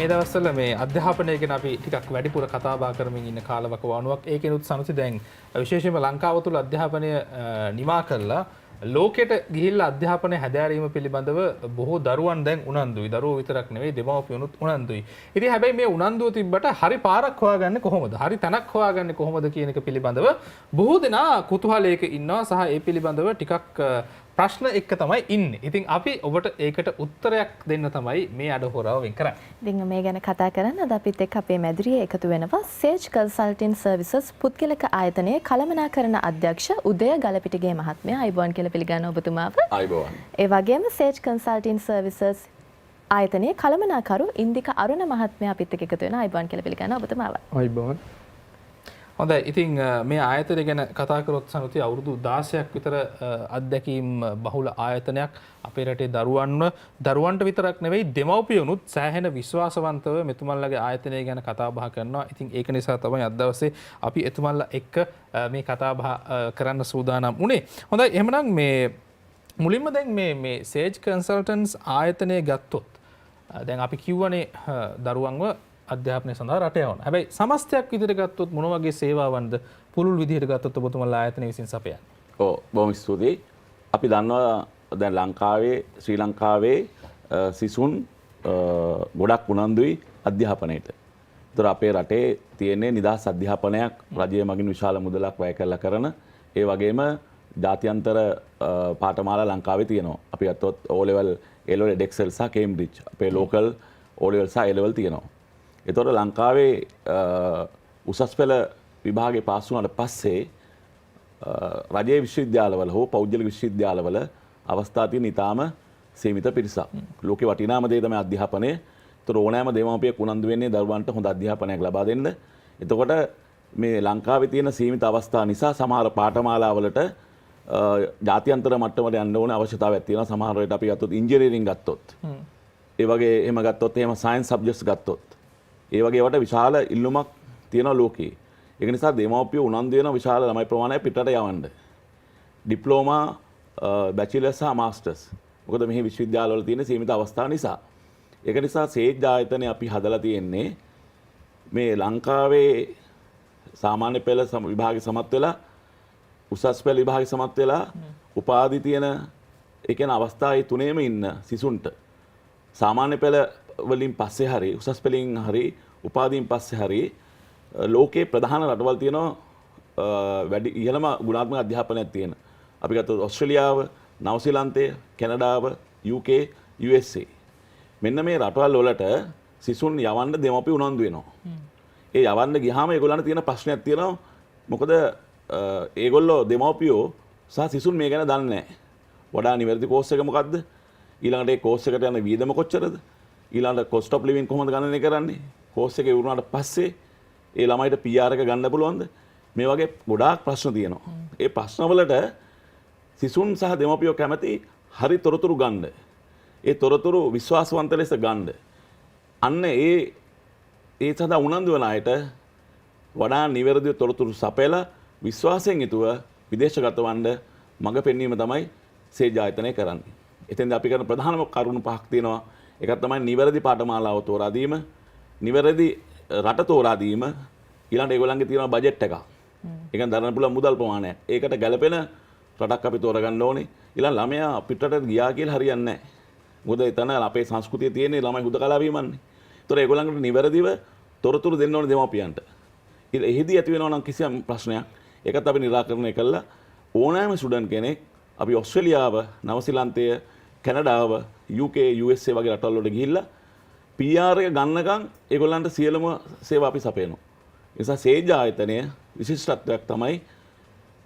මේ දවස්වල මේ අධ්‍යාපනය ගැන අපි ටිකක් වැඩිපුර කතා බහ කරමින් ඉන්න කාලවකවානුවක්. ඒකෙනුත් සනුති දැන් විශේෂයෙන්ම ලංකාව තුළ අධ්‍යාපනය නිමා කරලා ලෝකෙට ගිහිල්ලා අධ්‍යාපනය හැදෑරීම පිළිබඳව බොහෝ දරුවන් දැන් උනන්දුයි. දරුවෝ විතරක් නෙවෙයි දෙමව්පියනුත් උනන්දුයි. ඉතින් හැබැයි මේ උනන්දුව තිබ්බට හරි පාරක් හොයාගන්නේ කොහොමද? හරි තැනක් හොයාගන්නේ කොහොමද කියන එක පිළිබඳව බොහෝ දෙනා කුතුහලයක ඉන්නවා සහ ඒ පිළිබඳව ටිකක් ප්‍රශ්න එක්ක තමයි ඉන්නේ. ඉතින් අපි ඔබට ඒකට උත්තරයක් දෙන්න තමයි මේ අඩහොරාව වෙන් කරන්නේ. ඉතින් මේ ගැන කතා කරන්න අද අපිත් එක්ක අපේ මැදිරියේ එකතු වෙනවා සේජ් කන්සල්ටින් සර්විසස් පුද්ගලික ආයතනයේ කළමනාකරණ අධ්‍යක්ෂ උදය ගලපිටිගේ මහත්මයා. අයිබෝන් කියලා පිළිගන්න ඔබතුමාව. අයිබෝන්. ඒ වගේම සේජ් කන්සල්ටින් සර්විසස් ආයතනයේ කළමනාකරු ඉන්දික අරුණ මහත්මයා අපිත් එක්ක එකතු වෙනවා. අයිබෝන් කියලා පිළිගන්න ඔබතුමාව. අයිබෝන්. හොඳයි. ඉතින් මේ ආයතනය ගැන කතා කරොත් සනුති අවුරුදු 16ක් විතර අත්දැකීම් බහුල ආයතනයක් අපේ රටේ දරුවන්ට විතරක් නෙවෙයි දෙමව්පියනුත් සෑහෙන විශ්වාසවන්තව මෙතුමන්ලගේ ආයතනය ගැන කතා බහ කරනවා. ඉතින් ඒක නිසා තමයි අද දවසේ අපි එතුමන්ලා එක්ක මේ කතා බහ කරන්න සූදානම් වුණේ. හොඳයි. එහෙමනම් මේ මුලින්ම දැන් මේ සේජ් කන්සල්ටන්ට්ස් ආයතනය ගත්තොත් දැන් අපි කිව්වනේ දරුවන්ව අධ්‍යාපනය සඳහා රට යවන. හැබැයි සමස්තයක් විදිහට ගත්තොත් මොන වගේ සේවාවන්ද පුළුල් විදිහට ගත්තොත් ඔබතුමන්ලා ආයතනය විසින් සපයන්නේ? ඔව් බොහොම ස්තුතියි. අපි දන්නවා දැන් ලංකාවේ ශ්‍රී ලංකාවේ සිසුන් ගොඩක් උනන්දුයි අධ්‍යාපනයට. ඒතර අපේ රටේ තියෙන්නේ නිදහස් අධ්‍යාපනයක් රජය මගින් විශාල මුදලක් වැය කරලා කරන. ඒ වගේම ජාත්‍යන්තර පාඨමාලා ලංකාවේ තියෙනවා. අපි ගත්තොත් O level, A level, EdExcel සහ Cambridge. අපේ local O level සහ A level තියෙනවා. එතකොට ලංකාවේ උසස් පෙළ විභාගේ පාස් වුණාට පස්සේ රජයේ විශ්වවිද්‍යාලවල හෝ පෞද්ගලික විශ්වවිද්‍යාලවල අවස්ථා තියෙන ඉතාම සීමිත පිරිසක්. ලෝකේ වටිනාම දේ තමයි අධ්‍යාපනය. ඒතර ඕනෑම දෙමාපියෙක් උනන්දු වෙන්නේ දරුවන්ට හොඳ අධ්‍යාපනයක් ලබා දෙන්න. එතකොට මේ ලංකාවේ තියෙන සීමිත අවස්ථා නිසා සමහර පාඨමාලාවලට ජාත්‍යන්තර මට්ටමට යන්න ඕන අවශ්‍යතාවයක් තියෙනවා. සමහර වෙලට අපි ගත්තොත් ඉන්ජිනියරින් ගත්තොත්. ඒ වගේ එහෙම ගත්තොත් එහෙම සයන්ස් සබ්ජෙක්ට්ස් ගත්තොත් ඒ වගේ ඒවට විශාල ඉල්ලුමක් තියෙනවා ලෝකේ. ඒක නිසා දෙමව්පියෝ උනන්දු වෙන විශාල ළමයි ප්‍රමාණයක් පිටරට යවන්න. ඩිප්ලෝමා, බැචලර් සහ මාස්ටර්ස්. මොකද මෙහි විශ්වවිද්‍යාලවල තියෙන සීමිත අවස්ථා නිසා. ඒක නිසා සේජ් ආයතනය අපි හදලා තියෙන්නේ මේ ලංකාවේ සාමාන්‍ය පෙළ විභාගේ සමත් වෙලා උසස් පෙළ විභාගේ සමත් වෙලා උපාධි තියෙන ඒ කියන අවස්ථා ඒ තුනේම ඉන්න සිසුන්ට සාමාන්‍ය පෙළ වලින් පස්සේ හරි උසස් පෙළින් හරි උපාධියෙන් පස්සේ හරි ලෝකේ ප්‍රධාන රටවල් තියෙනවා වැඩි ඉහළම ගුණාත්මක අධ්‍යාපනයක් තියෙන. අපි ගත්තොත් ඕස්ට්‍රේලියාව, නවසීලන්තය, කැනඩාව, UK, USA. මෙන්න මේ රටවල් වලට සිසුන් යවන්න දෙමව්පිය උනන්දු වෙනවා. ඒ යවන්න ගියාම ඒගොල්ලන්ට තියෙන ප්‍රශ්නයක් තියෙනවා. මොකද ඒගොල්ලෝ දෙමව්පියෝ සහ සිසුන් මේ ගැන දන්නේ නැහැ. වඩා නිවැරදි කෝස් එක මොකද්ද? ඊළඟට ඒ කෝස් එකට යන වියදම කොච්චරද? ඊළඟට cost of living කොහොමද ගණනය කරන්නේ? කෝස් එක ඉවරුනාට පස්සේ ඒ ළමයිට PR එක ගන්න පුළුවන්ද? මේ වගේ ගොඩාක් ප්‍රශ්න තියෙනවා. ඒ ප්‍රශ්න වලට සිසුන් සහ දෙමව්පියෝ කැමති හරි තොරතුරු ගන්න. ඒ තොරතුරු විශ්වාසවන්ත ලෙස ගන්න. අන්න ඒ සඳහා උනන්දු වන අයට වඩා නිවැරදිව තොරතුරු සපයලා විශ්වාසයෙන් යුතුව විදේශගත වන්න මඟ පෙන්වීම තමයි සේජ් ආයතනය කරන්නේ. එතෙන්ද අපි කරන ප්‍රධානම කරුණු පහක් තියෙනවා. එකක් තමයි නිවැරදි පාඨමාලාව තෝරා දීම, නිවැරදි රට තෝරා දීම, ඊළඟට ඒගොල්ලන්ගේ තියෙන බජට් එකක්. ඒක දරන්න පුළුවන් මුදල් ප්‍රමාණයක්. ඒකට ගැළපෙන රටක් අපි තෝරගන්න ඕනේ. ඊළඟ ළමයා පිටරට ගියා කියලා හරියන්නේ නැහැ. මොකද එතන අපේ සංස්කෘතිය තියෙන්නේ ළමයි හුදකලා වීමන්නේ. ඒතර ඒගොල්ලන්ට නිවැරදිව තොරතුරු දෙන්න ඕනේ දෙමාපියන්ට. එහිදී ඇති වෙනවා නම් කිසියම් ප්‍රශ්නයක් ඒකත් අපි निराකරණය කළා. ඕනෑම ස්ටුඩන්ට් කෙනෙක් අපි ඕස්ට්‍රේලියාව, නවසීලන්තය, කැනඩාව, UK, USA වගේ රටවල් වලට ගිහිල්ලා PR එක ගන්නකම් ඒගොල්ලන්ට සියලුම සේවා අපි සපයනවා. ඒ නිසා සේජ් ආයතනය විශිෂ්ටත්වයක් තමයි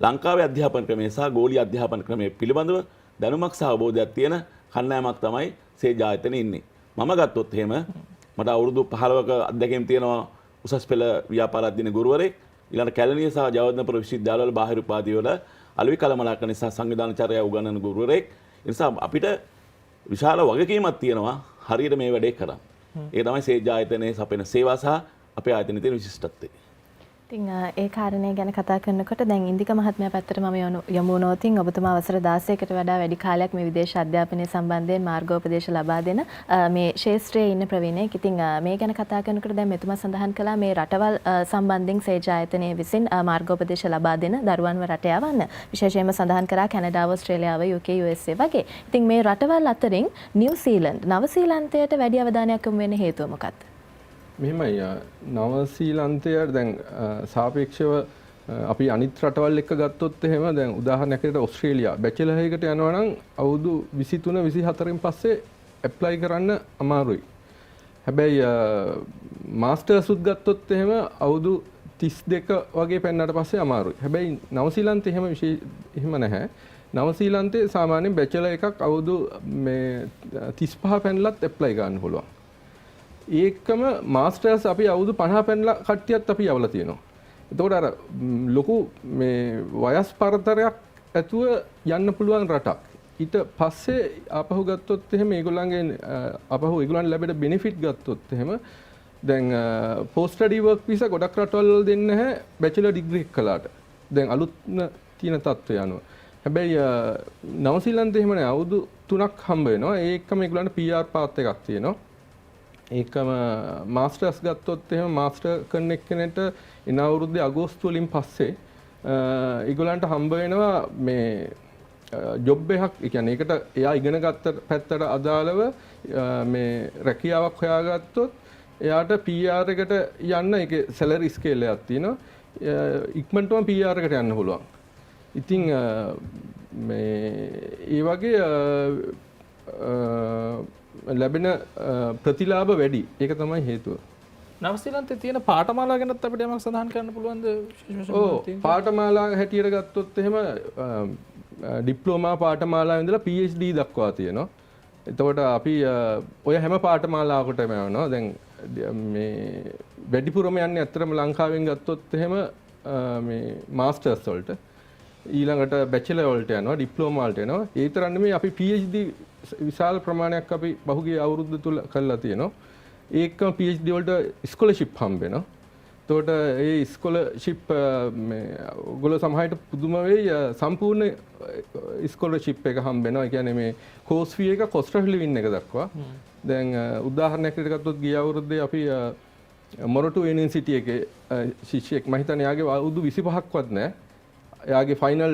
ලංකාවේ අධ්‍යාපන ක්‍රමය සහ ගෝලීය අධ්‍යාපන ක්‍රමය පිළිබඳව දැනුමක් සහ අවබෝධයක් තියෙන කණ්ඩායමක් තමයි සේජ් ආයතනයේ ඉන්නේ. මම ගත්තොත් එහෙම මට අවුරුදු 15ක අත්දැකීම් තියෙනවා උසස් පෙළ ව්‍යාපාර අධ්‍යයන ගුරුවරයෙක්. ඊළඟ කැලණිය සහ ජයවර්ධනපුර විශ්වවිද්‍යාලවල බාහිර උපාධිය වල අලුයි කළමනාකරණ නිසා සංවිධානචර්යාව උගන්වන ගුරුවරයෙක්. ඒ නිසා අපිට විශාල වගකීමක් තියෙනවා හරියට මේ වැඩේ කරන්න. ඒක තමයි සේජ් ආයතනයේ සපයන සේවා සහ අපේ ආයතනයේ තියෙන විශිෂ්ටත්වය. ඉතින් ඒ කාරණේ ගැන කතා කරනකොට දැන් ඉන්දික මහත්මයා පැත්තට මම යමු වුණොත් ඔබතුමා අවසර 16කට වඩා වැඩි කාලයක් මේ විදේශ අධ්‍යාපනය සම්බන්ධයෙන් මාර්ගෝපදේශ ලබා දෙන මේ ශාස්ත්‍රයේ ඉන්න ප්‍රවීණයෙක්. ඉතින් මේ ගැන කතා කරනකොට දැන් මෙතුමා සඳහන් කළා මේ රටවල් සම්බන්ධයෙන් සේජ ආයතනයේ විසින් මාර්ගෝපදේශ ලබා දෙන දරුවන්ව රට යවන්න. විශේෂයෙන්ම සඳහන් කරා කැනඩාව, ඕස්ට්‍රේලියාව, UK, USA වගේ. ඉතින් මේ රටවල් අතරින් නිව්සීලන්ත, නවසීලන්තයට වැඩි අවධානයක් යොමු වෙන්න හේතුව මොකක්ද? මෙහෙමයි නවසීලන්තයට දැන් සාපේක්ෂව අපි අනිත් රටවල් එක්ක ගත්තොත් එහෙම දැන් උදාහරණයක් විදිහට ඕස්ට්‍රේලියා බැචලර් එකකට යනවා නම් අවුරුදු 23 24න් පස්සේ ඇප්ලයි කරන්න අමාරුයි. හැබැයි මාස්ටර්ස් උත් ගත්තොත් එහෙම අවුරුදු 32 වගේ පෙන්නට පස්සේ අමාරුයි. හැබැයි නවසීලන්තේ එහෙම නැහැ. නවසීලන්තේ සාමාන්‍යයෙන් බැචලර් එකක් අවුරුදු මේ 35 පෙන්නලත් ඇප්ලයි ගන්න පුළුවන්. ඒකම මාස්ටර්ස් අපි අවුරුදු 50 පැනලා කට්ටියත් අපි යවලා තියෙනවා. එතකොට අර ලොකු මේ වයස් පරතරයක් ඇතුව යන්න පුළුවන් රටක්. ඊට පස්සේ ආපහු ගත්තොත් එහෙම ඒගොල්ලන්ගෙන් ආපහු ඒගොල්ලන් ලැබෙන බෙනිෆිට් ගත්තොත් එහෙම දැන් පෝස්ට් ස්ටඩි වර්ක් වීසා ගොඩක් රටවල් වල දෙන්නේ නැහැ බැචලර් ඩිග්‍රී එක කළාට. දැන් අලුත්ම තියෙන තත්ත්වය අනුව. හැබැයි නවසීලන්තේ එහෙම නැහැ අවුරුදු 3ක් හම්බ වෙනවා. ඒකම ඒගොල්ලන්ට PR පාත් එකක් තියෙනවා. ඒකම මාස්ටර්ස් ගත්තොත් එහෙම මාස්ටර් කරන එක්කෙනෙක්ට එන අවුරුද්දේ අගෝස්තු වලින් පස්සේ ඒගොල්ලන්ට හම්බ වෙනවා මේ ජොබ් එකක්. ඒ කියන්නේ ඒකට එයා ඉගෙන ගත්ත පැත්තට අදාළව මේ රැකියාවක් හොයාගත්තොත් එයාට PR එකට යන්න ඒකේ සැලරි ස්කේල් එකක් තියෙනවා. ඉක්මනටම PR එකට යන්න පුළුවන්. ඉතින් මේ ඒ වගේ ලැබෙන ප්‍රතිලාභ වැඩි. ඒක තමයි හේතුව. නවසීලන්තේ තියෙන පාඨමාලා ගැනත් අපිට යමක් සඳහන් කරන්න පුළුවන්ද? පාඨමාලා හැටියට ගත්තොත් එහෙම ඩිප්ලෝමා පාඨමාලාව ඉඳලා PhD දක්වා තියෙනවා. එතකොට අපි ඔය හැම පාඨමාලාවකටම යනවා. දැන් මේ වැඩිපුරම යන්නේ අත්‍තරම ලංකාවෙන් ගත්තොත් එහෙම මේ මාස්ටර්ස් වලට ඊළඟට බැචලර් වලට යනවා, ඩිප්ලෝමා වලට යනවා. ඒ තරම් නෙමෙයි අපි PhD විශාල ප්‍රමාණයක් අපි පහුගිය අවුරුද්ද තුල කරලා තියෙනවා. ඒකම PhD වලට ස්කෝලර්ෂිප් හම්බ වෙනවා. එතකොට ඒ ස්කෝලර්ෂිප් මේ ඔයගොල්ලෝ සමහරට පුදුම වෙයි සම්පූර්ණ ස්කෝලර්ෂිප් එක හම්බ වෙනවා. ඒ කියන්නේ මේ කෝස් ෆී එක කොස්ට් ඔෆ් ලිවින් එක දක්වා. දැන් උදාහරණයක් විදිහට ගත්තොත් ගිය අවුරුද්දේ අපි මොරටු යුනිවර්සිටි එකේ ශිෂ්‍යයෙක් මම හිතන්නේ යාගේ අවුරුදු 25ක්වත් නැහැ. එයාගේ ෆයිනල්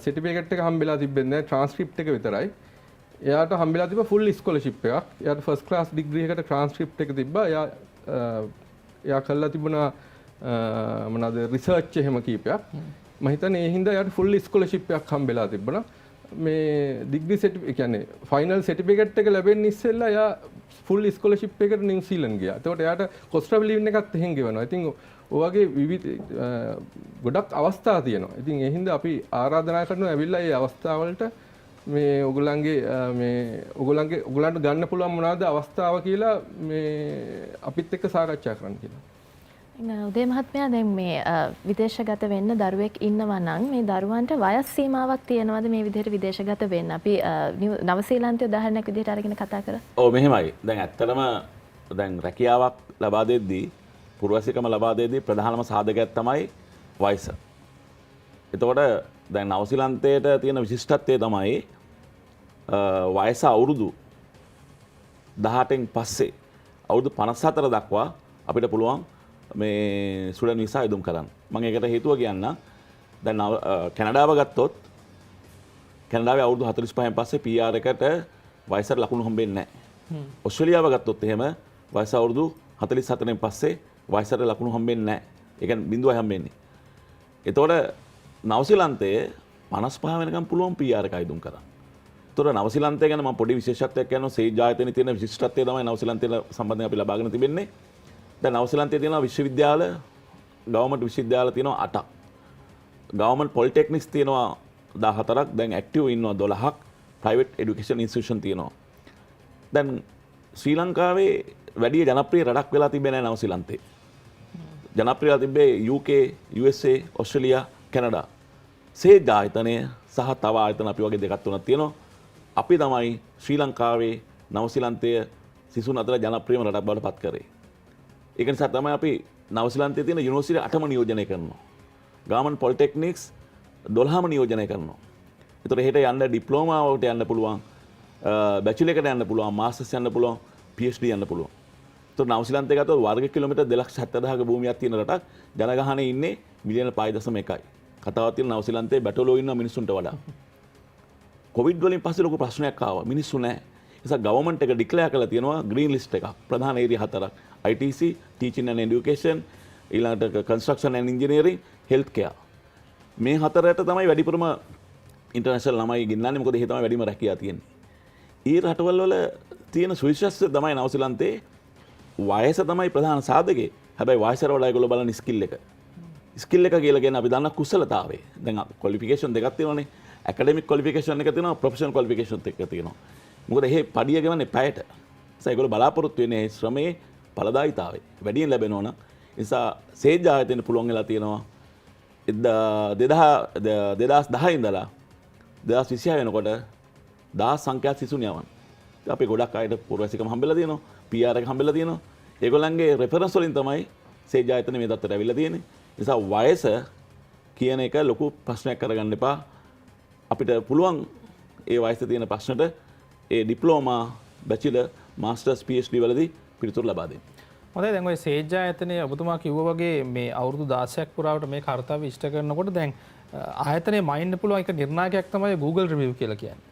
සර්ටිෆිකේට් එක හම්බෙලා තිබෙන්නේ නැහැ, ට්‍රාන්ස්ක්‍රිප්ට් එක විතරයි. එයාට හම්බෙලා තිබ්බ ෆුල් ස්කෝලර්ෂිප් එකක්. එයාට ෆස්ට් ක්ලාස් ඩිග්‍රී එකකට ට්‍රාන්ස්ක්‍රිප්ට් එක තිබ්බා. එයා කළා තිබුණා මොනවාද රිසර්ච් එහෙම කීපයක්. මම හිතන්නේ ඒ හින්දා එයාට ෆුල් ස්කෝලර්ෂිප් එකක් හම්බෙලා තිබුණා. මේ ඩිග්‍රී සර්ටිෆිකේට් කියන්නේ ෆයිනල් සර්ටිෆිකේට් එක ලැබෙන්න ඉස්සෙල්ලා එයා ෆුල් ස්කෝලර්ෂිප් එකට නිව්සීලන්ත ගියා. එතකොට එයාට කොස්ට් ඔෆ් ලිවින් එකත් එහෙන් ගෙවනවා. ඉතින් ඔයගේ විවිධ ගොඩක් අවස්ථා තියෙනවා. ඉතින් ඒ හින්දා අපි ආරාධනා කරනවා ඇවිල්ලා මේ අවස්ථාවලට මේ ඔයගොල්ලන්ට ගන්න පුළුවන් මොනවාද අවස්ථාව කියලා මේ අපිත් එක්ක සාකච්ඡා කරන්න කියලා. උදේ මහත්මයා දැන් මේ විදේශගත වෙන්න දරුවෙක් ඉන්නවා නම් මේ දරුවන්ට වයස් සීමාවක් තියෙනවද මේ විදිහට විදේශගත වෙන්න? අපි නවසීලන්තයේ උදාහරණයක් විදිහට අරගෙන කතා කරා. ඔව් මෙහෙමයි. දැන් ඇත්තටම දැන් රැකියාවක් ලබා දෙද්දී පුරවැසිකම ලබා දෙද්දී ප්‍රධානම සාධකයක් තමයි වයස. එතකොට දැන් නවසීලන්තයට තියෙන විශිෂ්ටත්වය තමයි වයස අවුරුදු 18න් පස්සේ අවුරුදු 54 දක්වා අපිට පුළුවන් මේ ස්ටුඩන්ට් වීසා ඉදුම් කරන්න. මම ඒකට හේතුව කියන්න. දැන් කැනඩාව ගත්තොත් කැනඩාවේ අවුරුදු 45න් පස්සේ PR එකට වයසට ලකුණු හම්බෙන්නේ නැහැ. ඕස්ට්‍රේලියාව ගත්තොත් එහෙම වයස අවුරුදු 47න් පස්සේ වයසට ලකුණු හම්බෙන්නේ නැහැ. ඒ කියන්නේ 0යි හම්බෙන්නේ. එතකොට නවසීලන්තයේ 55 වෙනකම් පුළුවන් PR එක ඉදුම් කරන්න. එතකොට නවසීලන්තය ගැන මම පොඩි විශේෂත්වයක් කියනවා. සේජ් ආයතනයේ තියෙන විශිෂ්ටත්වය තමයි නවසීලන්තයට සම්බන්ධයෙන් අපි ලබාගෙන තිබෙන්නේ. දැන් නවසීලන්තයේ තියෙනවා විශ්වවිද්‍යාල, ගවර්න්මන්ට් විශ්වවිද්‍යාල තියෙනවා 8ක්. ගවර්න්මන්ට් පොලිටෙක්නික්ස් තියෙනවා 14ක්. දැන් ඇක්ටිව් ඉන්නවා 12ක්. ප්‍රයිවට් එඩියුකේෂන් ඉන්ස්ටිටියුෂන් තියෙනවා. දැන් ශ්‍රී ලංකාවේ වැඩි ජනප්‍රිය රටක් වෙලා තිබෙන්නේ නැහැ නවසීලන්තේ. ජනප්‍රිය තිබ්බේ UK, USA, ඕස්ට්‍රේලියා, කැනඩා. සේජ් ආයතනය සහ තව ආයතන අපි වගේ දෙකක් තුනක් තියෙනවා. අපි තමයි ශ්‍රී ලංකාවේ නවසීලන්තය සිසුන් අතර ජනප්‍රියම රටක් බවට පත් කරේ. ඒක නිසා තමයි අපි නවසීලන්තයේ තියෙන යුනිවර්සිටි 8ම නියෝජනය කරනවා. ගාමන් පොලිටෙක්නික්ස් 12ම නියෝජනය කරනවා. ඒතර එහෙට යන්න ඩිප්ලෝමාවට යන්න පුළුවන්, බැචලර් එකට යන්න පුළුවන්, මාස්ටර්ස් යන්න පුළුවන්, PhD යන්න පුළුවන්. ඒතර නවසීලන්තයේ ගත්තොත් වර්ග කිලෝමීටර් 2,70,000ක භූමියක් තියෙන රටක් ජනගහනය ඉන්නේ මිලියන 5.1යි. කතාවක් තියෙන නවසීලන්තයේ බැටලෝ ඉන්න මිනිස්සුන්ට වඩා. කොවිඩ් වලින් පස්සේ ලොකු ප්‍රශ්නයක් ආවා. මිනිස්සු නැහැ. ඒ නිසා ගවර්න්මන්ට් එක ඩික්ලෙයාර් කරලා තියෙනවා ග්‍රීන් ලිස්ට් එකක්. ප්‍රධාන ඒරියා 4ක්. ITC, Teaching and Education, ඊළඟට Construction and Engineering, Healthcare. මේ හතරට තමයි වැඩිපුරම ඉන්ටර්නැෂනල් ළමයි ගෙන්නන්නේ. මොකද ඒ තමයි වැඩිම රැකියාව තියෙන්නේ. ඊ රටවල් වල තියෙන සුවිශේෂත්වය තමයි නවසීලන්තයේ වයස තමයි ප්‍රධාන සාධකේ. හැබැයි වයසට වඩා ඒගොල්ලෝ බලන ස්කිල් එක. ස්කිල් එක කියලා කියන්නේ අපි දන්න කුසලතාවය. දැන් ක්වොලිෆිකේෂන් දෙකක් තියෙනවානේ. ඇකඩමික් ක්වොලිෆිකේෂන් එක තියෙනවා, ප්‍රොෆෙෂනල් ක්වොලිෆිකේෂන් එක තියෙනවා. මොකද මේ පඩිය ගෙවන්නේ පැයට. ඒ නිසා ඒගොල්ලෝ බලාපොරොත්තු වෙන්නේ ශ්‍රමයේ ඵලදායීතාවය වැඩියෙන් ලැබෙනවා නම්. ඒ නිසා සේජ් ආයතන පුළුවන් වෙලා තියෙනවා 2010 ඉඳලා 2026 වෙනකොට 10 සංඛ්‍යාත සිසුන් යවන්න. අපි ගොඩක් අයට පුරවැසිකම හම්බෙලා තියෙනවා, PR එක හම්බෙලා තියෙනවා. ඒගොල්ලන්ගේ රෙෆරන්ස් වලින් තමයි සේජ් ආයතන මේ දත්තට ඇවිල්ලා තියෙන්නේ. ඒ නිසා වයස කියන එක ලොකු ප්‍රශ්නයක් කරගන්න එපා. අපිට පුළුවන් ඒ වයසේ තියෙන ප්‍රශ්නට ඒ ඩිප්ලෝමා, බැචලර්, මාස්ටර්ස්, PhD වලදී පිළිතුරු ලබා දෙන්න. හොඳයි දැන් ඔය සේජ් ආයතනයේ ඔබතුමා කිව්වා වගේ මේ අවුරුදු 16ක් පුරාවට මේ කාර්යය ඉෂ්ට කරනකොට දැන් ආයතනයේ මයින්ඩ් පුළුවන් එක නිර්ණායකයක් තමයි Google review කියලා කියන්නේ.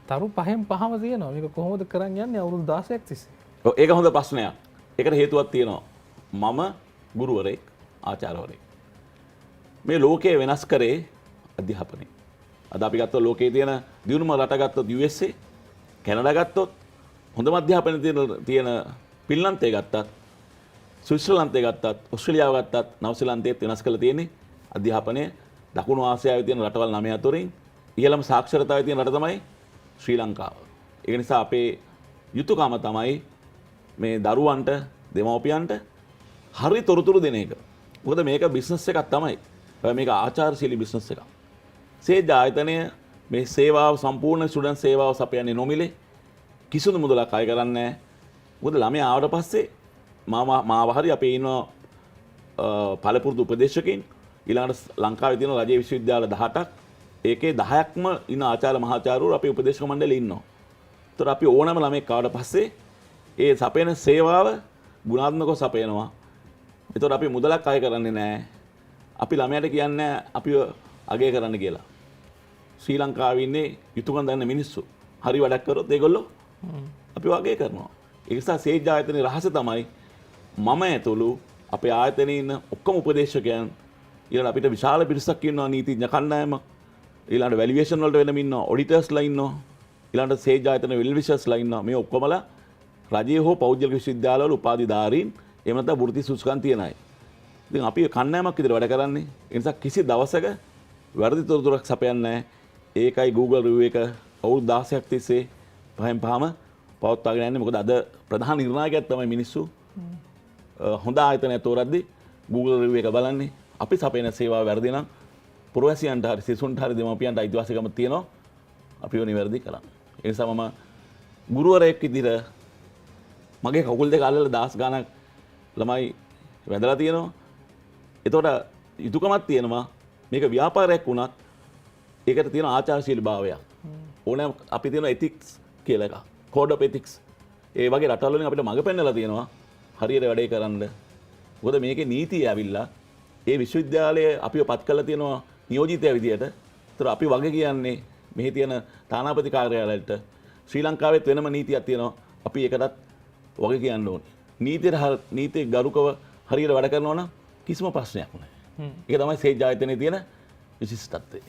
තරු පහෙන් පහම තියෙනවා. මේක කොහොමද කරන් යන්නේ අවුරුදු 16ක් තිස්සේ? ඔව් ඒක හොඳ ප්‍රශ්නයක්. ඒකට හේතුවක් තියෙනවා. මම ගුරුවරයෙක්, ආචාර්යවරයෙක්. මේ ලෝකය වෙනස් කරේ අධ්‍යාපනය. අද අපි ගත්තොත් ලෝකයේ තියෙන දියුණුම රට ගත්තොත් USA, කැනඩා ගත්තොත් හොඳම අධ්‍යාපනය තියෙන පින්ලන්තය ගත්තත්, ස්විට්සර්ලන්තය ගත්තත්, ඕස්ට්‍රේලියාව ගත්තත් නවසීලන්තයේත් වෙනස් කරලා තියෙන්නේ අධ්‍යාපනය. දකුණු ආසියාවේ තියෙන රටවල් 9 අතරින් ඉහළම සාක්ෂරතාවයේ තියෙන රට තමයි ශ්‍රී ලංකාව. ඒ නිසා අපේ යුතුයකම තමයි මේ දරුවන්ට, දෙමව්පියන්ට හරි තොරතුරු දෙන එක. මොකද මේක බිස්නස් එකක් තමයි. මේක ආචාරශීලී බිස්නස් එකක්. සේජ් ආයතනය මේ සේවාව සම්පූර්ණ ස්ටුඩන්ට් සේවාව සපයන්නේ නොමිලේ. කිසිදු මුදලක් අය කරන්නේ නැහැ. මොකද ළමයා ආවට පස්සේ මාව හරි අපේ ඉන්න පළපුරුදු උපදේශකයින් ඊළඟට ලංකාවේ තියෙන රජයේ විශ්වවිද්‍යාල 18ක් ඒකේ 10ක්ම ඉන්න ආචාර්ය මහාචාර්යවරු අපේ උපදේශක මණ්ඩලයේ ඉන්නවා. ඒතර අපි ඕනම ළමෙක් ආවට පස්සේ ඒ සපයන සේවාව ගුණාත්මකව සපයනවා. ඒතර අපි මුදලක් අය කරන්නේ නැහැ. අපි ළමයාට කියන්නේ අපිව අගය කරන්න කියලා. ශ්‍රී ලංකාවේ ඉන්නේ යුතුයකම් දන්න මිනිස්සු. හරි වැඩක් කරොත් ඒගොල්ලෝ අපිව අගය කරනවා. ඒ නිසා සේජ් ආයතනයේ රහස තමයි මම ඇතුළු අපේ ආයතනයේ ඉන්න ඔක්කොම උපදේශකයන් ඊළඟ අපිට විශාල පිරිසක් ඉන්නවා නීතිඥ කණ්ඩායමක්. ඊළඟට වැලියේෂන් වලට වෙනම ඉන්නවා, ඔඩිටර්ස්ලා ඉන්නවා. ඊළඟට සේජ් ආයතන වෙල්විෂර්ස්ලා ඉන්නවා. මේ ඔක්කොමලා රජයේ හෝ පෞද්ගලික විශ්වවිද්‍යාලවල උපාධිධාරීන් එහෙම නැත්නම් වෘත්ති සුසුකම් තියන අය. ඉතින් අපි කණ්ඩායමක් විදිහට වැඩ කරන්නේ. ඒ නිසා කිසි දවසක වැරදි තොරතුරක් සපයන්නේ නැහැ. ඒකයි Google review එක අවුරුදු 16ක් තිස්සේ පහෙන් පහම පවත්වාගෙන යන්නේ. මොකද අද ප්‍රධාන නිර්ණායකයක් තමයි මිනිස්සු හොඳ ආයතනයක් තෝරද්දී Google review එක බලන්නේ. අපි සපයන සේවාව වැරදි නම් පුරවැසියන්ට හරි සිසුන්ට හරි දෙමාපියන්ට අයිතිවාසිකම තියෙනවා අපිව නිවැරදි කරන්න. ඒ නිසා මම ගුරුවරයෙක් විදිහට මගේ කකුල් දෙක අල්ලලා දාස් ගානක් ළමයි වැදලා තියෙනවා. එතකොට යුතුයකමක් තියෙනවා මේක ව්‍යාපාරයක් වුණත් ඒකට තියෙන ආචාරශීලී භාවයක්. ඕනෑම අපි තියෙන ethics කියලා එකක්. code of ethics. ඒ වගේ රටවල් වලින් අපිට මඟ පෙන්නලා තියෙනවා හරියට වැඩේ කරන්න. මොකද මේකේ නීතිය ඇවිල්ලා ඒ විශ්වවිද්‍යාලයේ අපිව පත් කරලා තියෙනවා නියෝජිතය විදියට. ඒතර අපි වගේ කියන්නේ මෙහි තියෙන තානාපති කාර්යාලයට ශ්‍රී ලංකාවෙත් වෙනම නීතියක් තියෙනවා. අපි ඒකටත් වගේ කියන්න ඕනේ. නීතිය ගරුකව හරියට වැඩ කරනවා නම් කිසිම ප්‍රශ්නයක් නැහැ. ඒක තමයි සේජ් ආයතනයේ තියෙන විශිෂ්ටත්වය.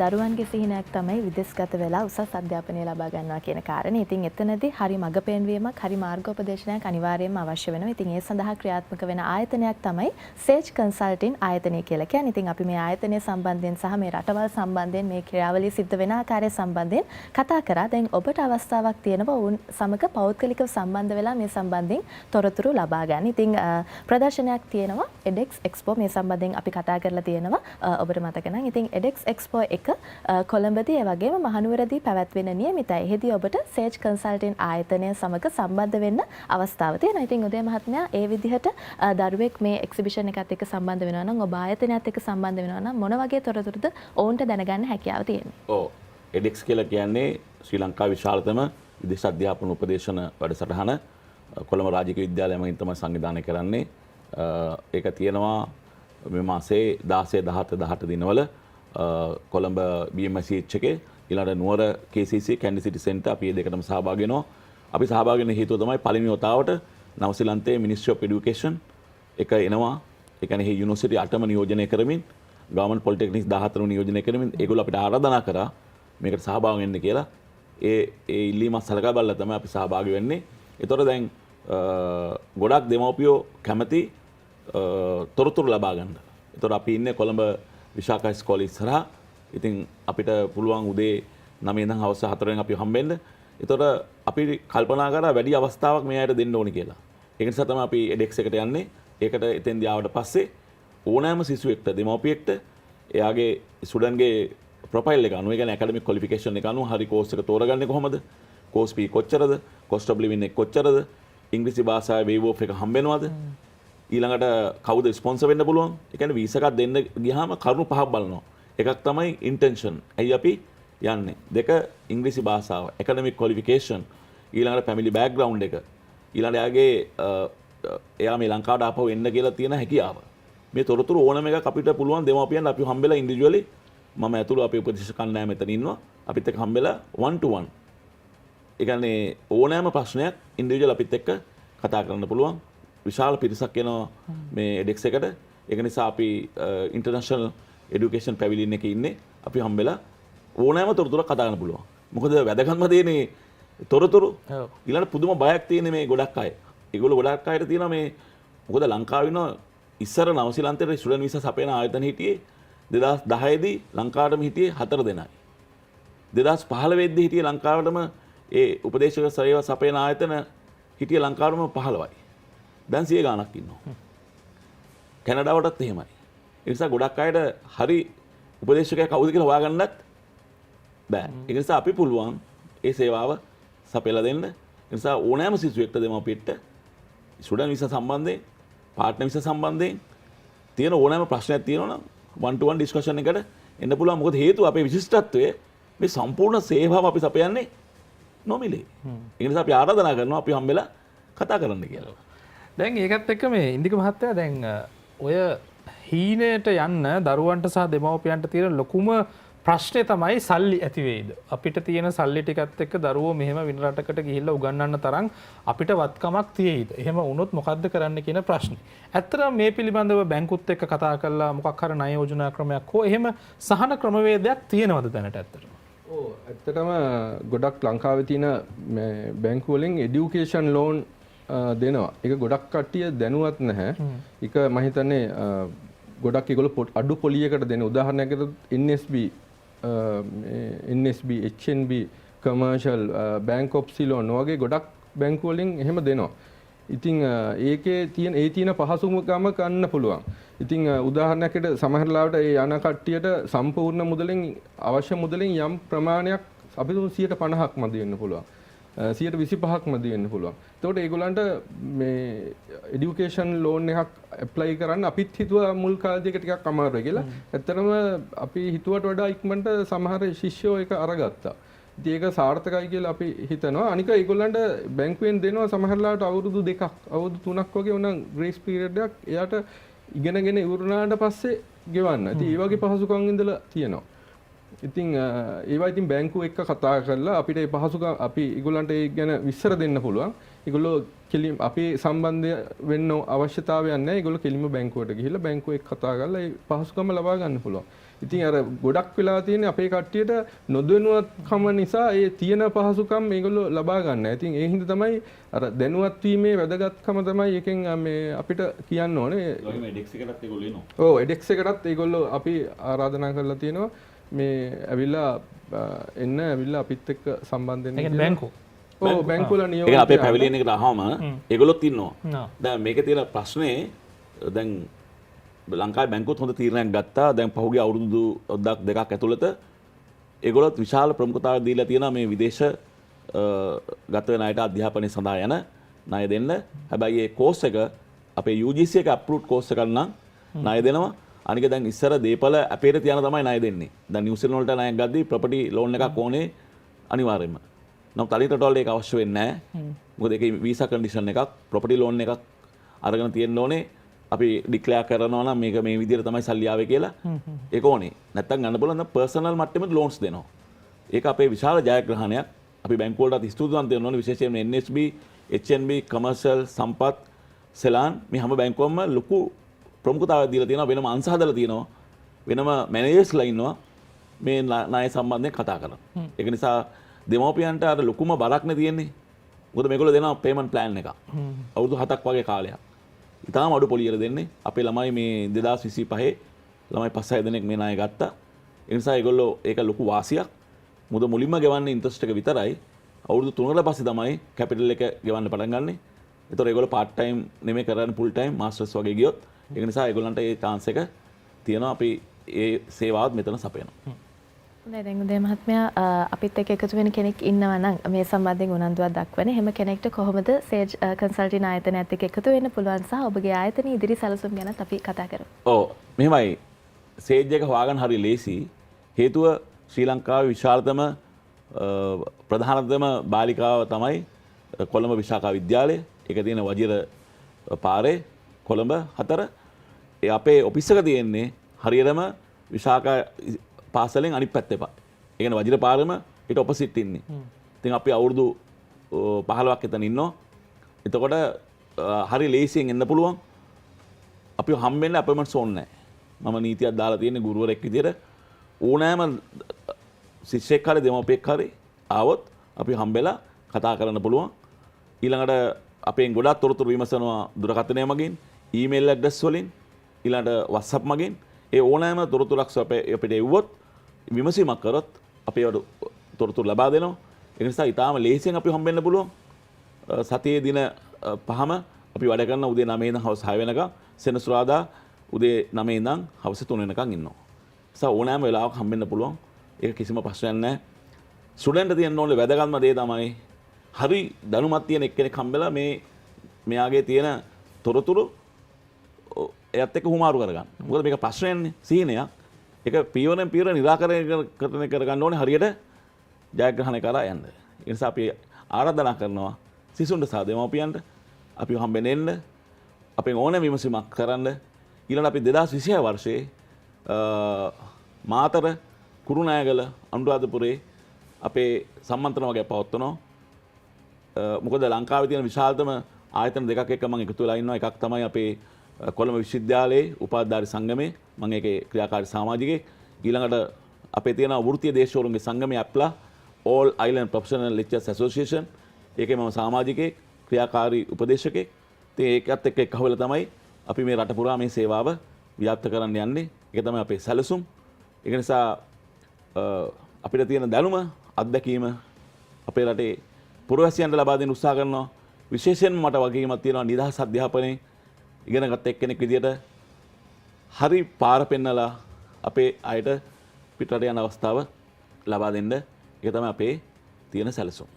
දරුවන්ගේ සිහිනයක් තමයි විදේශගත වෙලා උසස් අධ්‍යාපනය ලබා ගන්නවා කියන කාරණේ. ඉතින් එතනදී හරි මඟ පෙන්වීමක්, හරි මාර්ගෝපදේශනයක් අනිවාර්යයෙන්ම අවශ්‍ය වෙනවා. ඉතින් ඒ සඳහා ක්‍රියාත්මක වෙන ආයතනයක් තමයි සේජ් කන්සල්ටින් ආයතනය කියලා කියන්නේ. ඉතින් අපි මේ ආයතනය සම්බන්ධයෙන් සහ මේ රටවල් සම්බන්ධයෙන් මේ ක්‍රියාවලිය සිද්ධ වෙන ආකාරය සම්බන්ධයෙන් කතා කරා. දැන් ඔබට අවස්ථාවක් තියෙනවා ඔවුන් සමග පෞද්ගලිකව සම්බන්ධ වෙලා මේ සම්බන්ධයෙන් තොරතුරු ලබා ගන්න. ඉතින් ප්‍රදර්ශනයක් තියෙනවා edX Expo මේ සම්බන්ධයෙන් අපි කතා කරලා තියෙනවා. ඔබට මතක නම් ඉතින් edX Expo 1 කොළඹදී ඒ වගේම මහනුවරදී පැවැත්වෙන නියමිතයි. එහිදී ඔබට සේජ් කන්සල්ටින් ආයතනය සමග සම්බන්ධ වෙන්න අවස්ථාව තියෙනවා. ඉතින් උදය මහත්මයා ඒ විදිහට දරුවෙක් මේ එක්සිබිෂන් එකත් එක්ක සම්බන්ධ වෙනවා නම් ඔබ ආයතනයත් එක්ක සම්බන්ධ වෙනවා නම් මොන වගේ තොරතුරුද ඔවුන්ට දැනගන්න හැකියාව තියෙන්නේ? ඔව් එඩෙක්ස් කියලා කියන්නේ ශ්‍රී ලංකාවේ විශාලතම විදේශ අධ්‍යාපන උපදේශන වැඩසටහන කොළඹ රාජකීය විද්‍යාලය මගින් තමයි සංවිධානය කරන්නේ. ඒක තියෙනවා මේ මාසේ 16 17 18 දිනවල කොළඹ BMCH එකේ ඊළඟ නුවර KCC කැන්ඩි සිටි සෙන්ටර් අපි මේ දෙකටම සහභාගී වෙනවා. අපි සහභාගී වෙන හේතුව තමයි පළවෙනි වතාවට නවසීලන්තයේ මිනිස්ට්‍රි ඔෆ් එඩියුකේෂන් එක එනවා. ඒ කියන්නේ මේ යුනිවර්සිටි 8ම නියෝජනය කරමින් ගවර්න්මන්ට් පොලිටෙක්නික්ස් 14ම නියෝජනය කරමින් ඒගොල්ලෝ අපිට ආරාධනා කරා මේකට සහභාගී වෙන්න කියලා. ඒ ඉල්ලීම සලකා බලලා තමයි අපි සහභාගී වෙන්නේ. ඒතකොට දැන් ගොඩක් දෙමව්පියෝ කැමති තොරතුරු ලබා ගන්න. ඒතකොට අපි ඉන්නේ කොළඹ විශාඛා ඉස්කෝලේ ඉස්සරහා. ඉතින් අපිට පුළුවන් උදේ 9 ඉඳන් හවස 4 වෙනකම් අපි හම්බෙන්න. ඒතකොට අපි කල්පනා කරා වැඩි අවස්ථාවක් මේ අයට දෙන්න ඕනි කියලා. ඒක නිසා තමයි අපි එඩෙක්ස් එකට යන්නේ. ඒකට එතෙන්දී ආවට පස්සේ ඕනෑම සිසුවෙක්ට දෙමව්පියෙක්ට එයාගේ ස්ටුඩන්ට්ගේ ප්‍රොෆයිල් එක අනුව, ඒ කියන්නේ ඇකඩමික් ක්වොලිෆිකේෂන් එක අනුව හරි කෝස් එක තෝරගන්නේ කොහොමද? කෝස් ෆී කොච්චරද? කොස්ට් ඔෆ් ලිවින් එක කොච්චරද? ඉංග්‍රීසි භාෂාවේ වේව් ඔෆ් එක හම්බෙනවද? ඊළඟට කවුද ස්පොන්සර් වෙන්න පුළුවන්? ඒ කියන්නේ වීසා එකක් දෙන්න ගියාම කරුණු පහක් බලනවා. එකක් තමයි ඉන්ටෙන්ෂන්. ඇයි අපි යන්නේ? දෙක ඉංග්‍රීසි භාෂාව, ඇකඩමික් ක්වොලිෆිකේෂන්, ඊළඟට ෆැමිලි බෑග්ග්‍රවුන්ඩ් එක, ඊළඟට එයා මේ ලංකාවට ආපහු එන්න කියලා තියෙන හැකියාව. මේ තොරතුරු ඕනම එකක් අපිට පුළුවන් දෙමාපියන් අපි හම්බෙලා ඉන්ඩිවිජුවලි මම ඇතුළු අපේ උපදේශක කණ්ඩායම මෙතන ඉන්නවා. අපිත් එක්ක හම්බෙලා 1 to 1. ඒ කියන්නේ ඕනෑම ප්‍රශ්නයක් ඉන්ඩිවිජුවල් අපිත් එක්ක කතා කරන්න පුළුවන්. විශාල පිරිසක් එනවා මේ එඩෙක්ස් එකට. ඒක නිසා අපි ඉන්ටර්නැෂනල් এডুকেෂන් පැවිලියන් එකේ ඉන්නේ. අපි හම්බෙලා ඕනෑම තොරතුරක් කතා කරන්න පුළුවන්. මොකද වැදගත්ම දේනේ තොරතුරු. ඊළඟ පුදුම බයක් තියෙන මේ ගොඩක් අය. ඒගොල්ලෝ ගොඩක් අයට තියෙනවා මේ මොකද ලංකාවේ ඉන්න ඉස්සර නවසීලන්තයේ ස්ටුඩන්ට් වීසා සපයන ආයතන හිටියේ 2010 දී ලංකාවටම හිටියේ 4 දෙනයි. 2015 දී හිටියේ ලංකාවටම ඒ උපදේශක සේවා සපයන ආයතන හිටියේ ලංකාවටම 15යි. දැන් 100 ගාණක් ඉන්නවා. කැනඩාවටත් එහෙමයි. ඒ නිසා ගොඩක් අයට හරි උපදේශකයා කවුද කියලා හොයාගන්නත් බෑ. ඒ නිසා අපි පුළුවන් ඒ සේවාව සපයලා දෙන්න. ඒ නිසා ඕනෑම සිසුවෙක්ට දෙමව්පියෙක්ට ස්ටුඩන්ට් වීසා සම්බන්ධයෙන්, පාර්ට්නර් වීසා සම්බන්ධයෙන් තියෙන ඕනෑම ප්‍රශ්නයක් තියෙනවා නම් 1 to 1 ඩිස්කෂන් එකට එන්න පුළුවන්. මොකද හේතුව අපේ විශිෂ්ටත්වය මේ සම්පූර්ණ සේවාව අපි සපයන්නේ නොමිලේ. ඒ නිසා අපි ආරාධනා කරනවා අපි හම්බෙලා කතා කරන්න කියලා. දැන් ඒකත් එක්ක මේ ඉන්දික මහත්තයා දැන් ඔය හීනයට යන්න දරුවන්ට සහ දෙමව්පියන්ට තියෙන ලොකුම ප්‍රශ්නේ තමයි සල්ලි ඇති වෙයිද? අපිට තියෙන සල්ලි ටිකත් එක්ක දරුවෝ මෙහෙම වෙන රටකට ගිහිල්ලා උගන්වන්න තරම් අපිට වත්කමක් තියෙයිද? එහෙම වුණොත් මොකද්ද කරන්න කියන ප්‍රශ්නේ. ඇත්තටම මේ පිළිබඳව බැංකුත් එක්ක කතා කරලා මොකක් හරි ණය යෝජනා ක්‍රමයක් හෝ එහෙම සහන ක්‍රමවේදයක් තියෙනවද දැනට ඇත්තටම? ඔව් ඇත්තටම ගොඩක් ලංකාවේ තියෙන බැංකු වලින් এডুকেෂන් ලෝන් දෙනවා. ඒක ගොඩක් කට්ටිය දැනුවත් නැහැ. ඒක මම හිතන්නේ ගොඩක් ඒගොල්ලෝ අඩු පොලියකට දෙන උදාහරණයකට NSB, HNB, commercial, bank of Ceylon වගේ ගොඩක් බැංකු වලින් එහෙම දෙනවා. ඉතින් ඒකේ තියෙන පහසුකම ගන්න පුළුවන්. ඉතින් උදාහරණයකට සමහර ලාවට ඒ යන කට්ටියට සම්පූර්ණ මුදලෙන් අවශ්‍ය මුදලෙන් යම් ප්‍රමාණයක් අපි 150ක් මදි වෙන්න පුළුවන්. 125ක් මදි වෙන්න පුළුවන්. එතකොට ඒගොල්ලන්ට මේ এডুকেෂන් ලෝන් එකක් ඇප්ලයි කරන්න අපිත් හිතුවා මුල් කාලේදී ටිකක් අමාරුයි කියලා. ඇත්තටම අපි හිතුවට වඩා ඉක්මනට සමහර ශිෂ්‍යෝ ඒක අරගත්තා. ඉතින් ඒක සාර්ථකයි කියලා අපි හිතනවා. අනික ඒගොල්ලන්ට බැංකුවෙන් දෙනවා සමහර ලාවට අවුරුදු 2ක්, අවුරුදු 3ක් වගේ උනන් ග්‍රේස් පීරියඩ් එකක් එයාට ඉගෙනගෙන ඉවරුනාට පස්සේ ගෙවන්න. ඉතින් ඒ වගේ පහසුකම් ඉඳලා තියෙනවා. ඉතින් ඒවා ඉතින් බැංකුව එක්ක කතා කරලා අපිට ඒ පහසුකම් අපි ඒගොල්ලන්ට ඒ ගැන විස්තර දෙන්න පුළුවන්. ඒගොල්ලෝ කෙලින් අපි සම්බන්ධ වෙන්න අවශ්‍යතාවයක් නැහැ. ඒගොල්ලෝ කෙලින්ම බැංකුවට ගිහිල්ලා බැංකුව එක්ක කතා කරලා ඒ පහසුකම් ලබා ගන්න පුළුවන්. ඉතින් අර ගොඩක් වෙලා තියෙන්නේ අපේ කට්ටියට නොදැනුවත්කම නිසා ඒ තියෙන පහසුකම් මේගොල්ලෝ ලබා ගන්න නැහැ. ඉතින් ඒ හින්දා තමයි අර දැනුවත් වීමේ වැදගත්කම තමයි එකෙන් මේ අපිට කියන්න ඕනේ. ඔය එඩෙක්ස් එකටත් ඒගොල්ලෝ එනවා. ඔව් එඩෙක්ස් එකටත් ඒගොල්ලෝ අපි ආරාධනා කරලා තියෙනවා. මේ ඇවිල්ලා ඇවිල්ලා අපිත් එක්ක සම්බන්ධ වෙන්න. ඒ කියන්නේ බැංකුව. ඔව් බැංකුව වල නියෝජිත. ඒක අපේ පැවිලියන් එකට ආවම ඒගොල්ලොත් ඉන්නවා. දැන් මේකේ තියෙන ප්‍රශ්නේ දැන් ලංකාවේ බැංකුවත් හොඳ තීරණයක් ගත්තා. දැන් පහුගිය අවුරුදු 2ක් ඇතුළත ඒගොල්ලොත් විශාල ප්‍රමුඛතාවයක් දීලා තියෙනවා මේ විදේශ ගත වෙන අයට අධ්‍යාපනය සඳහා යන ණය දෙන්න. හැබැයි ඒ කෝස් එක අපේ UGC එක අප්‍රූව්ඩ් කෝස් එකක් නම් ණය දෙනවා. අනික දැන් ඉස්සර දීපල අපේට තියන තමයි ණය දෙන්නේ. දැන් නිව්සීලන්ත වලට ණයක් ගද්දී ප්‍රොපර්ටි ලෝන් එකක් ඕනේ අනිවාර්යයෙන්ම. නමුත් අනිත් රටවල ඒක අවශ්‍ය වෙන්නේ නැහැ. මොකද ඒකේ වීසා කන්ඩිෂන් එකක් ප්‍රොපර්ටි ලෝන් එකක් අරගෙන තියෙන්න ඕනේ. අපි ඩික්ලෙයාර් කරනවා නම් මේක මේ විදිහට තමයි සල්ලි ආවේ කියලා. ඒක ඕනේ. නැත්තම් ගන්න බලන්න පර්සනල් මට්ටමේ ලෝන්ස් දෙනවා. ඒක අපේ විශාල ජයග්‍රහණයක්. අපි බැංකු වලට ස්තුතිවන්ත වෙන්න ඕනේ විශේෂයෙන්ම NSB, HNB, කමර්ෂල්, සම්පත්, සෙලාන් මේ හැම බැංකුවක්ම ලොකු ප්‍රමුඛතාවයක් දීලා තියෙනවා. වෙනම අංශ හදලා තියෙනවා. වෙනම මැනේජර්ස්ලා ඉන්නවා මේ ණය සම්බන්ධයෙන් කතා කරන. ඒක නිසා දෙමව්පියන්ට අර ලොකුම බරක් නේ තියෙන්නේ. මොකද මේගොල්ලෝ දෙනවා පේමන්ට් ප්ලෑන් එකක්. අවුරුදු 7ක් වගේ කාලයක්. ඉතාලම අඩු පොලියට දෙන්නේ. අපේ ළමයි මේ 2025 ළමයි 5-6 දෙනෙක් මේ ණය ගත්තා. ඒ නිසා ඒගොල්ලෝ ඒක ලොකු වාසියක්. මුද මුලින්ම ගෙවන්නේ ඉන්ට්‍රස්ට් එක විතරයි. අවුරුදු 3කට පස්සේ තමයි කැපිටල් එක ගෙවන්න පටන් ගන්නෙ. ඒතකොට ඒගොල්ලෝ පාර්ට් ටයිම් නෙමෙයි කරන්නේ ෆුල් ටයිම් මාස්ටර්ස් වගේ ගියොත්. ඒක නිසා ඒගොල්ලන්ට ඒ chance එක තියෙනවා. අපි ඒ සේවාවත් මෙතන සපයනවා. දැන් උදේ මහත්මයා අපිත් එක්ක එකතු වෙන කෙනෙක් ඉන්නවා නම් මේ සම්බන්ධයෙන් උනන්දුවක් දක්වන හැම කෙනෙක්ට කොහොමද සේජ් කන්සල්ටින් ආයතනයත් එක්ක එකතු වෙන්න පුළුවන් සහ ඔබගේ ආයතනයේ ඉදිරි සැලසුම් ගැනත් අපි කතා කරමු. ඔව් මෙහෙමයි සේජ් එක හොයාගන්න හරි ලේසි. හේතුව ශ්‍රී ලංකාවේ විශාලතම ප්‍රධානතම බාලිකාව තමයි කොළඹ විශාඛා විද්‍යාලය. ඒක තියෙන වජිර පාරේ කොළඹ 4. ඒ අපේ ඔෆිස් එක තියෙන්නේ හරියටම විශාඛා පාසලෙන් අනිත් පැත්තේ පා. ඒ කියන්නේ වජිර පාරෙම ඊට ඔපොසිට් ඉන්නේ. ඉතින් අපි අවුරුදු 15ක් එතන ඉන්නවා. එතකොට හරි ලේසියෙන් එන්න පුළුවන්. අපි හම්බෙන්න අපොයින්ට්මන්ට්ස් ඕනේ නැහැ. මම නීතියක් දාලා තියෙන්නේ ගුරුවරයෙක් විදියට ඕනෑම ශිෂ්‍යෙක් හරි දෙමව්පියෙක් හරි ආවොත් අපි හම්බෙලා කතා කරන්න පුළුවන්. ඊළඟට අපෙන් ගොඩක් තොරතුරු විමසනවා දුරකථනය මගින්, ඊමේල් ඇඩ්‍රස් වලින්, ඊළඟට WhatsApp මගින්. ඒ ඕනෑම තොරතුරක් අපිට එව්වොත් විමසීමක් කරොත් අපි ඒවට තොරතුරු ලබා දෙනවා. ඒ නිසා ඊටාම ලේසියෙන් අපි හම්බෙන්න පුළුවන්. සතියේ දින 5ම අපි වැඩ කරන උදේ 9 ඉඳන් හවස 6 වෙනකම්, සෙනසුරාදා උදේ 9 ඉඳන් හවස 3 වෙනකම් ඉන්නවා. නිසා ඕනෑම වෙලාවක හම්බෙන්න පුළුවන්. ඒක කිසිම ප්‍රශ්නයක් නැහැ. ස්ටුඩන්ට් තියෙන්න ඕනේ වැදගත්ම දේ තමයි හරි දැනුමක් තියෙන එක්කෙනෙක් හම්බෙලා මෙයාගේ තියෙන තොරතුරු එයත් එක්ක හුමාරු කරගන්න. මොකද මේක ප්‍රශ්නයන්නේ සීනයක්. ඒක පියවරෙන් පියවර නිරාකරණය කරගන්න ඕනේ හරියට ජයග්‍රහණය කරා යන්න. ඒ නිසා අපි ආරාධනා කරනවා සිසුන්ට සහ දෙමව්පියන්ට අපි හම්බෙන්න එන්න. අපෙන් ඕනෑම විමසීමක් කරන්න. ඊළඟ අපි 2026 වර්ෂයේ මාතර කුරුණෑගල අනුරාධපුරේ අපේ සම්මන්ත්‍රණ වගේ පවත්වනවා. මොකද ලංකාවේ තියෙන විශාලතම ආයතන දෙකක් එක්ක මම එකතු වෙලා ඉන්නවා. එකක් තමයි අපේ කොළඹ විශ්වවිද්‍යාලයේ උපාධිධාරී සංගමය. මම ඒකේ ක්‍රියාකාරී සමාජිකයෙක්. ඊළඟට අපේ තියෙන වෘත්තීය දේශවරුන්ගේ සංගමය ඇප්ලා All Island Professional Lecturers Association. ඒකේ මම සමාජිකයෙක්, ක්‍රියාකාරී උපදේශකයෙක්. ඉතින් ඒකත් එක්ක එකහුවලා තමයි අපි මේ රට පුරා මේ සේවාව ව්‍යාප්ත කරන්න යන්නේ. ඒක තමයි අපේ සැලසුම්. ඒක නිසා අපිට තියෙන දැනුම අත්දැකීම අපේ රටේ පුරවැසියන්ට ලබා දෙන්න උත්සාහ කරනවා. විශේෂයෙන්ම මට වගකීමක් තියෙනවා නිදහස් අධ්‍යාපනයේ ඉගෙනගත් එක්කෙනෙක් විදියට හරි පාර පෙන්නලා අපේ අයට පිටරට යන අවස්ථාව ලබා දෙන්න. ඒක තමයි අපේ තියෙන සැලසුම්.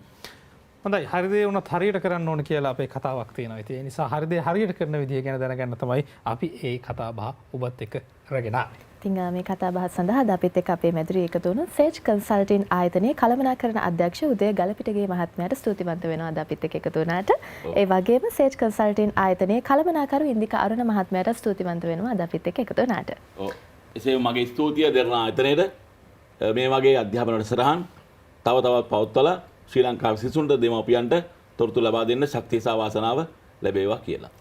හොඳයි හරි දේ වුණත් හරියට කරන්න ඕන කියලා අපේ කතාවක් තියෙනවා. ඒ නිසා හරි දේ හරියට කරන විදිය ගැන දැනගන්න තමයි අපි මේ කතා බහ ඔබත් එක්ක රැගෙන ආවේ. ඉතින් මේ කතා බහ සඳහා අපිත් එක්ක අපේ මැදිරි එකතු වුණු සේජ් කන්සල්ටින් ආයතනයේ කළමනාකරණ අධ්‍යක්ෂ උදය ගලපිටගේ මහත්මයාට ස්තුතිවන්ත වෙනවා අද අපිත් එක්ක එකතු වුණාට. ඒ වගේම සේජ් කන්සල්ටින් ආයතනයේ කළමනාකරු ඉන්දිකා අරුණ මහත්මයාට ස්තුතිවන්ත වෙනවා අද අපිත් එක්ක එකතු වුණාට. ඔව්. එසේ මගේ ස්තුතිය දෙන ආයතනයේට මේ වගේ අධ්‍යාපන වැඩසටහන් තව තවත් පවත්වලා ශ්‍රී ලංකාවේ සිසුන්ට දෙමව්පියන්ට තොරතුරු ලබා දෙන්න ශක්තිය සහ වාසනාව ලැබේවා කියලා.